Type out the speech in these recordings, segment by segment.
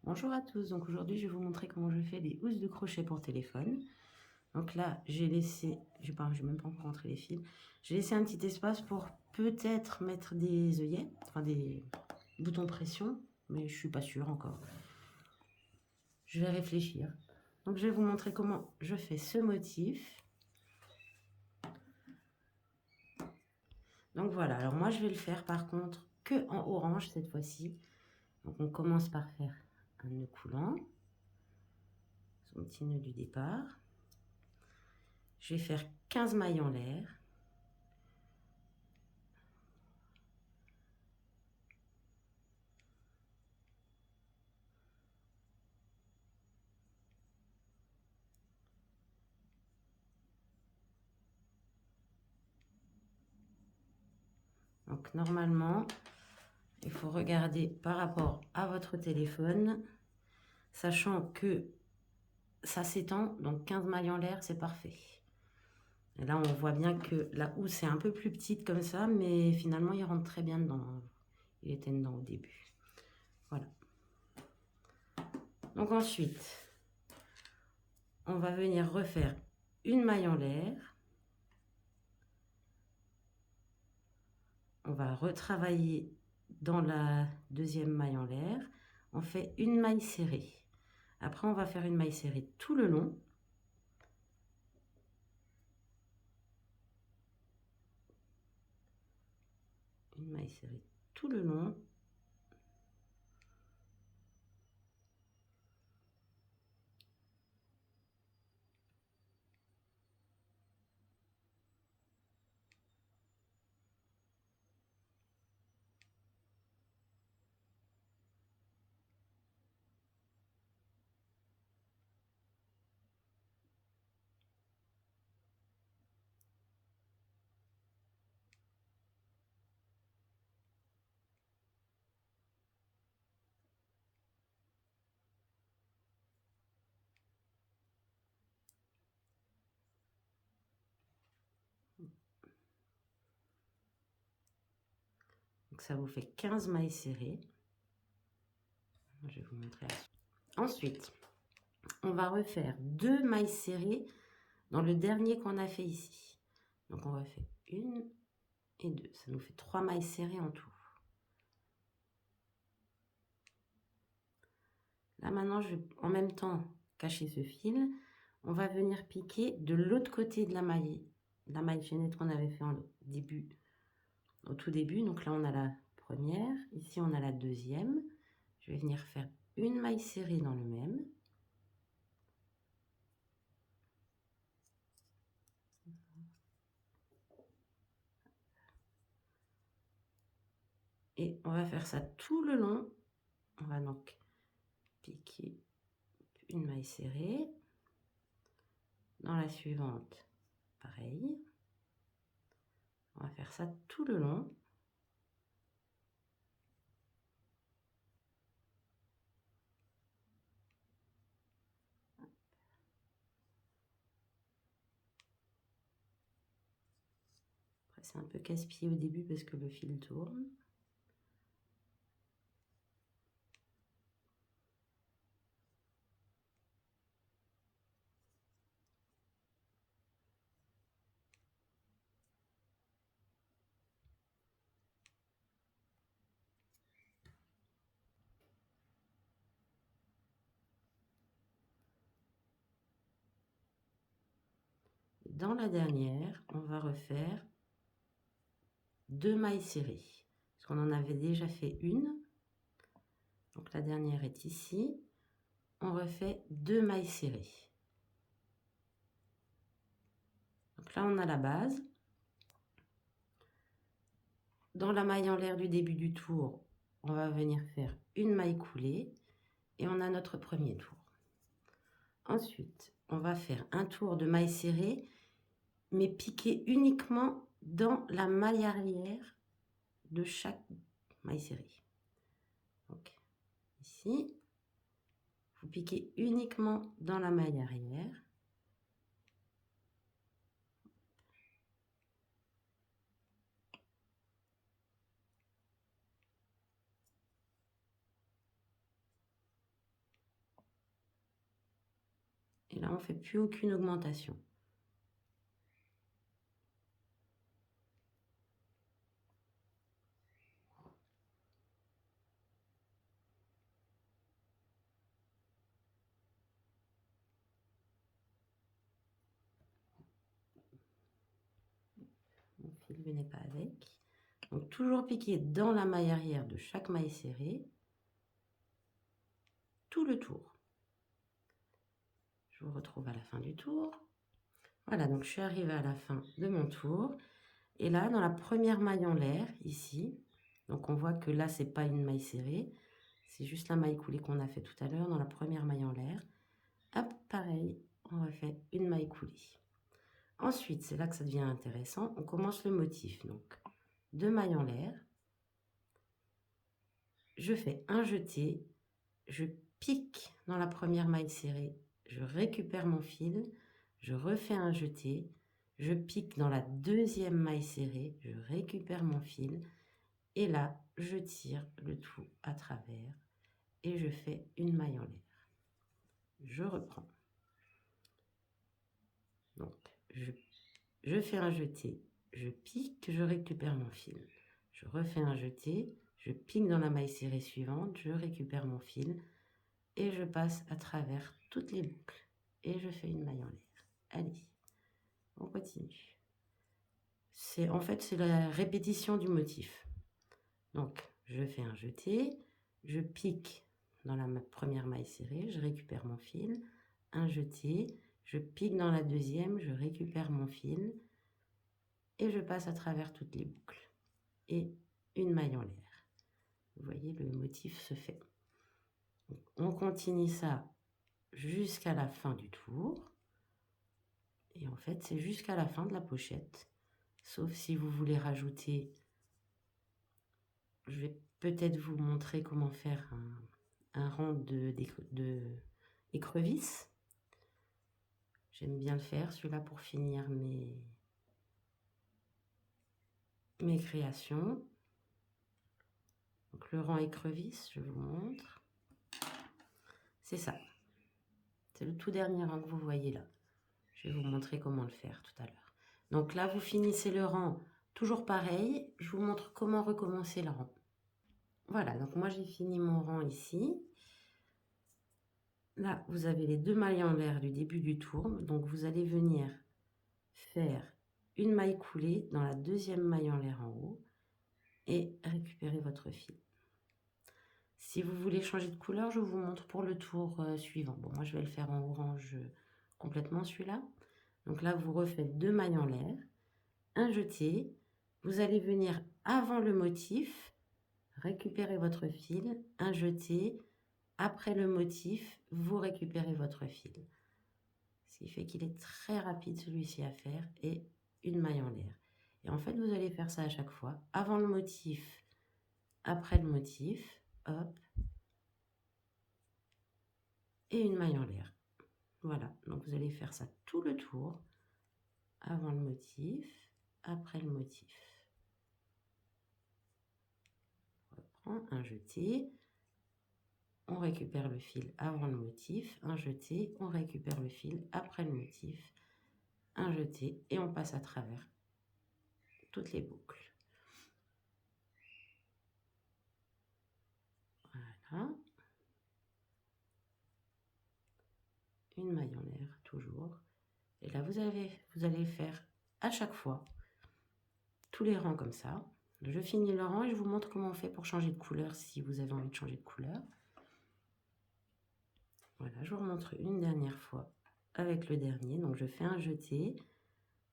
Bonjour à tous, donc aujourd'hui je vais vous montrer comment je fais des housses de crochet pour téléphone. Donc là j'ai laissé, je vais même pas encore rentrer les fils, j'ai laissé un petit espace pour peut-être mettre des œillets, enfin des boutons pression, mais je suis pas sûre encore. Je vais réfléchir. Donc je vais vous montrer comment je fais ce motif. Donc voilà, alors moi je vais le faire par contre que en orange cette fois-ci. Donc on commence par faire un nœud coulant, son petit nœud du départ. Je vais faire 15 mailles en l'air. Donc normalement, il faut regarder par rapport à votre téléphone, sachant que ça s'étend, donc 15 mailles en l'air, c'est parfait. Et là, on voit bien que la housse est un peu plus petite comme ça, mais finalement, il rentre très bien dedans. Il était dedans au début. Voilà. Donc ensuite, on va venir refaire une maille en l'air. On va retravailler dans la deuxième maille en l'air. On fait une maille serrée. Après, on va faire une maille serrée tout le long. Une maille serrée tout le long. Donc ça vous fait 15 mailles serrées. Je vais vous montrer. Ensuite, on va refaire 2 mailles serrées dans le dernier qu'on a fait ici. Donc on va faire 1 et 2. Ça nous fait 3 mailles serrées en tout. Là maintenant, je vais en même temps cacher ce fil. On va venir piquer de l'autre côté de la maille chaînette qu'on avait fait au tout début. Donc là, on a la première. Ici, on a la deuxième. Je vais venir faire une maille serrée dans le même. Et on va faire ça tout le long. On va donc piquer une maille serrée. Dans la suivante, pareil. On va faire ça tout le long. Après, c'est un peu casse-pied au début parce que le fil tourne. Dans la dernière, on va refaire 2 mailles serrées. Parce qu'on en avait déjà fait une. Donc la dernière est ici. On refait 2 mailles serrées. Donc là, on a la base. Dans la maille en l'air du début du tour, on va venir faire une maille coulée. Et on a notre premier tour. Ensuite, on va faire un tour de maille serrée, mais piquer uniquement dans la maille arrière de chaque maille serrée. Donc ici, vous piquez uniquement dans la maille arrière. là, on fait plus aucune augmentation. Mon fil ne venait pas avec. Donc, toujours piquer dans la maille arrière de chaque maille serrée, tout le tour. Je vous retrouve à la fin du tour. Voilà, donc je suis arrivée à la fin de mon tour. Et là, dans la première maille en l'air, ici, donc on voit que là, c'est pas une maille serrée, c'est juste la maille coulée qu'on a fait tout à l'heure. Dans la première maille en l'air, hop, pareil, on refait une maille coulée. Ensuite, c'est là que ça devient intéressant, on commence le motif. Donc, 2 mailles en l'air, je fais un jeté, je pique dans la première maille serrée, je récupère mon fil, je refais un jeté, je pique dans la deuxième maille serrée, je récupère mon fil, et là, je tire le tout à travers et je fais une maille en l'air. Je reprends. Donc, je fais un jeté, je pique, je récupère mon fil. Je refais un jeté, je pique dans la maille serrée suivante, je récupère mon fil et je passe à travers toutes les boucles et je fais une maille en l'air. Allez, on continue. En fait, c'est la répétition du motif. Donc, je fais un jeté, je pique dans la première maille serrée, je récupère mon fil, un jeté, je pique dans la deuxième, je récupère mon fil et je passe à travers toutes les boucles et une maille en l'air. Vous voyez, le motif se fait. Donc, on continue ça jusqu'à la fin du tour. Et en fait, c'est jusqu'à la fin de la pochette. Sauf si vous voulez rajouter, je vais peut-être vous montrer comment faire un rang d'écrevisse. J'aime bien le faire, celui-là, pour finir mes créations. Donc, le rang écrevisse, je vous montre. C'est ça. C'est le tout dernier rang que vous voyez là. Je vais vous montrer comment le faire tout à l'heure. Donc là, vous finissez le rang toujours pareil. Je vous montre comment recommencer le rang. Voilà, donc moi j'ai fini mon rang ici. Là, vous avez les 2 mailles en l'air du début du tour. Donc vous allez venir faire une maille coulée dans la deuxième maille en l'air en haut et récupérer votre fil. Si vous voulez changer de couleur, je vous montre pour le tour suivant. Bon, moi je vais le faire en orange complètement celui-là. Donc là, vous refaites 2 mailles en l'air, un jeté. Vous allez venir avant le motif, récupérer votre fil, un jeté. Après le motif, vous récupérez votre fil. Ce qui fait qu'il est très rapide celui-ci à faire et une maille en l'air. Et en fait, vous allez faire ça à chaque fois. Avant le motif, après le motif, hop, et une maille en l'air. Voilà, donc vous allez faire ça tout le tour. Avant le motif, après le motif. On reprend un jeté. On récupère le fil avant le motif, un jeté, on récupère le fil après le motif, un jeté et on passe à travers toutes les boucles. Voilà. Une maille en l'air toujours. Et là, vous allez faire à chaque fois tous les rangs comme ça. Je finis le rang et je vous montre comment on fait pour changer de couleur si vous avez envie de changer de couleur. Voilà, je vous remontre une dernière fois avec le dernier. Donc, je fais un jeté,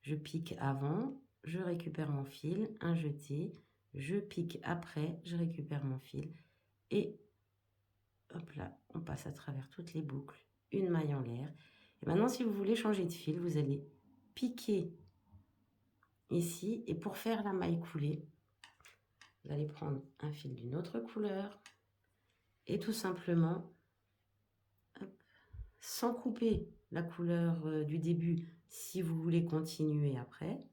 je pique avant, je récupère mon fil, un jeté, je pique après, je récupère mon fil et hop là, on passe à travers toutes les boucles, une maille en l'air. Et maintenant, si vous voulez changer de fil, vous allez piquer ici et pour faire la maille coulée, vous allez prendre un fil d'une autre couleur et tout simplement, hop, sans couper la couleur du début, si vous voulez continuer après,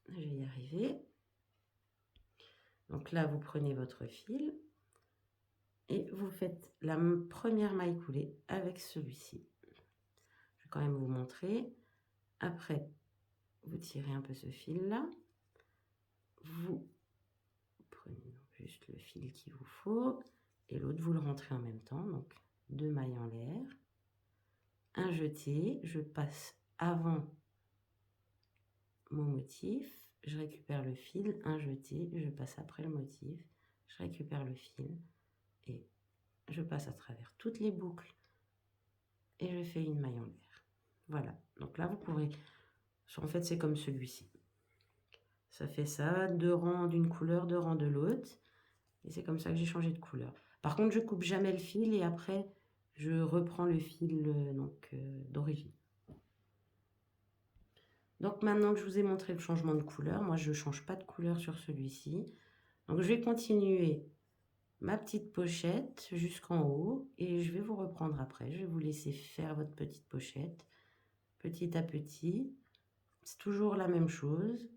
je vais y arriver. Donc là, vous prenez votre fil et vous faites la première maille coulée avec celui-ci. quand même vous montrer. Après, vous tirez un peu ce fil-là. Vous prenez juste le fil qu'il vous faut. Et l'autre, vous le rentrez en même temps. Donc, 2 mailles en l'air. Un jeté. Je passe avant mon motif. Je récupère le fil. Un jeté. Je passe après le motif. Je récupère le fil. Et je passe à travers toutes les boucles. Et je fais une maille en l'air. Voilà. Donc là, vous pourrez... En fait, c'est comme celui-ci. Ça fait ça, 2 rangs d'une couleur, 2 rangs de l'autre. Et c'est comme ça que j'ai changé de couleur. Par contre, je coupe jamais le fil et après, je reprends le fil d'origine. Donc maintenant que je vous ai montré le changement de couleur, moi je ne change pas de couleur sur celui-ci. Donc je vais continuer ma petite pochette jusqu'en haut et je vais vous reprendre après. Je vais vous laisser faire votre petite pochette petit à petit. C'est toujours la même chose.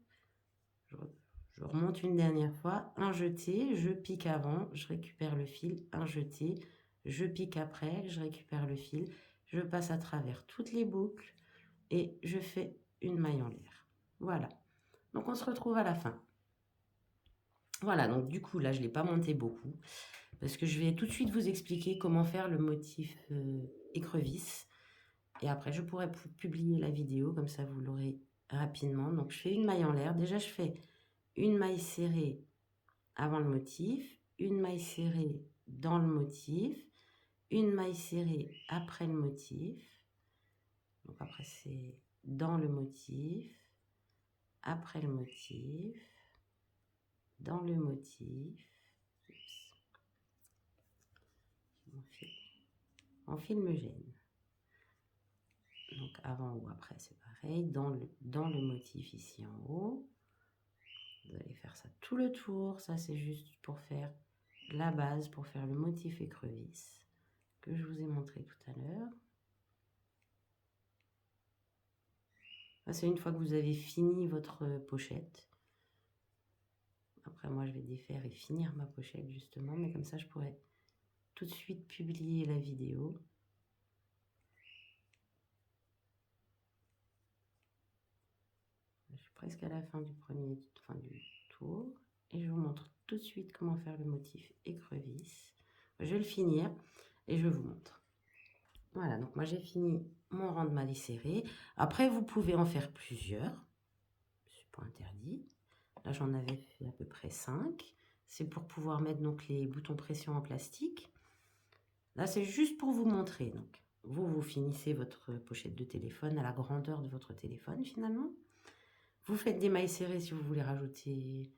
Je remonte une dernière fois, un jeté, je pique avant, je récupère le fil, un jeté, je pique après, je récupère le fil, je passe à travers toutes les boucles et je fais une maille en l'air. Voilà. Donc on se retrouve à la fin. Voilà, donc du coup là je ne l'ai pas monté beaucoup parce que je vais tout de suite vous expliquer comment faire le motif écrevisse et après je pourrai publier la vidéo comme ça vous l'aurez rapidement. Donc je fais une maille en l'air, déjà je fais une maille serrée avant le motif, une maille serrée dans le motif, une maille serrée après le motif. Donc après c'est dans le motif, après le motif, dans le motif. Mon fil me gêne. Donc avant ou après c'est pareil, dans le motif ici en haut. Vous allez faire ça tout le tour, ça c'est juste pour faire la base, pour faire le motif écrevisse que je vous ai montré tout à l'heure. C'est une fois que vous avez fini votre pochette. Après moi je vais défaire et finir ma pochette justement, mais comme ça je pourrais tout de suite publier la vidéo. Je suis presque à la fin du tour et je vous montre tout de suite comment faire le motif écrevisse. Je vais le finir et je vous montre. Voilà, donc moi j'ai fini mon rang de mailles serrées. Après vous pouvez en faire plusieurs, c'est pas interdit. Là j'en avais fait à peu près 5. C'est pour pouvoir mettre donc les boutons pression en plastique. Là c'est juste pour vous montrer. Donc vous finissez votre pochette de téléphone à la grandeur de votre téléphone finalement. Vous faites des mailles serrées si vous voulez rajouter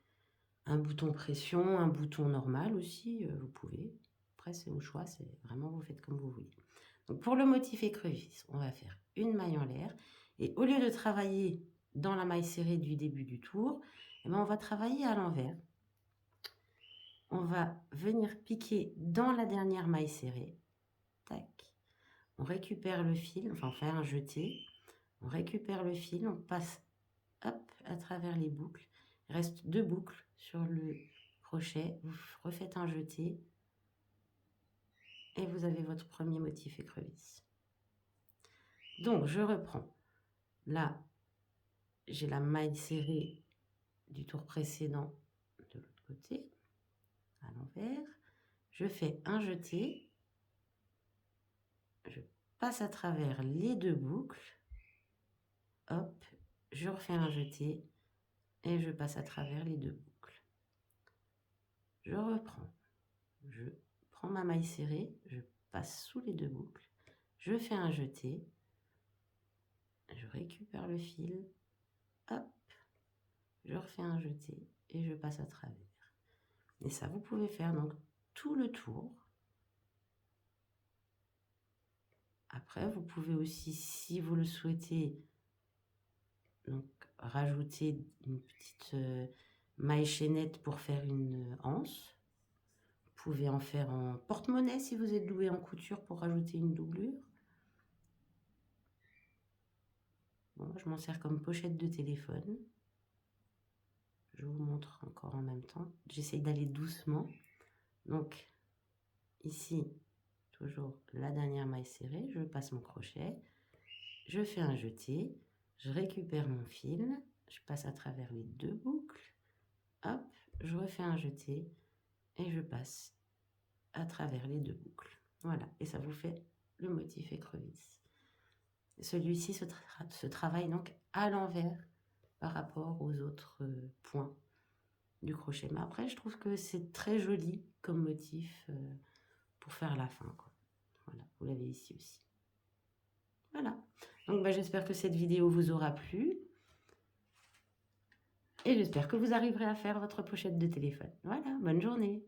un bouton pression, un bouton normal aussi, vous pouvez. Après, c'est au choix, c'est vraiment vous faites comme vous voulez. Donc pour le motif écrevisse, on va faire une maille en l'air. Et au lieu de travailler dans la maille serrée du début du tour, eh ben, on va travailler à l'envers. On va venir piquer dans la dernière maille serrée. Tac. On récupère le fil, enfin on fait un jeté. On récupère le fil, on passe hop, à travers les boucles. Il reste 2 boucles sur le crochet. Vous refaites un jeté et vous avez votre premier motif écrevisse. Donc, je reprends. Là, j'ai la maille serrée du tour précédent de l'autre côté, à l'envers. Je fais un jeté. Je passe à travers les 2 boucles. Hop, je refais un jeté et je passe à travers les 2 boucles. Je reprends. Je prends ma maille serrée, je passe sous les 2 boucles, je fais un jeté, je récupère le fil, hop, je refais un jeté et je passe à travers. Et ça, vous pouvez faire donc tout le tour. Après, vous pouvez aussi, si vous le souhaitez, donc rajouter une petite maille chaînette pour faire une anse. Vous pouvez en faire en porte-monnaie si vous êtes doué en couture pour rajouter une doublure. Bon, je m'en sers comme pochette de téléphone. Je vous montre encore en même temps. J'essaye d'aller doucement. Donc, ici, toujours la dernière maille serrée. Je passe mon crochet. je fais un jeté, je récupère mon fil, je passe à travers les 2 boucles, hop, je refais un jeté et je passe à travers les 2 boucles. Voilà, et ça vous fait le motif écrevisse. Celui-ci se travaille donc à l'envers par rapport aux autres points du crochet. Mais après, je trouve que c'est très joli comme motif pour faire la fin, quoi. Voilà, vous l'avez ici aussi. Voilà. Donc, bah, j'espère que cette vidéo vous aura plu. Et j'espère que vous arriverez à faire votre pochette de téléphone. Voilà, bonne journée.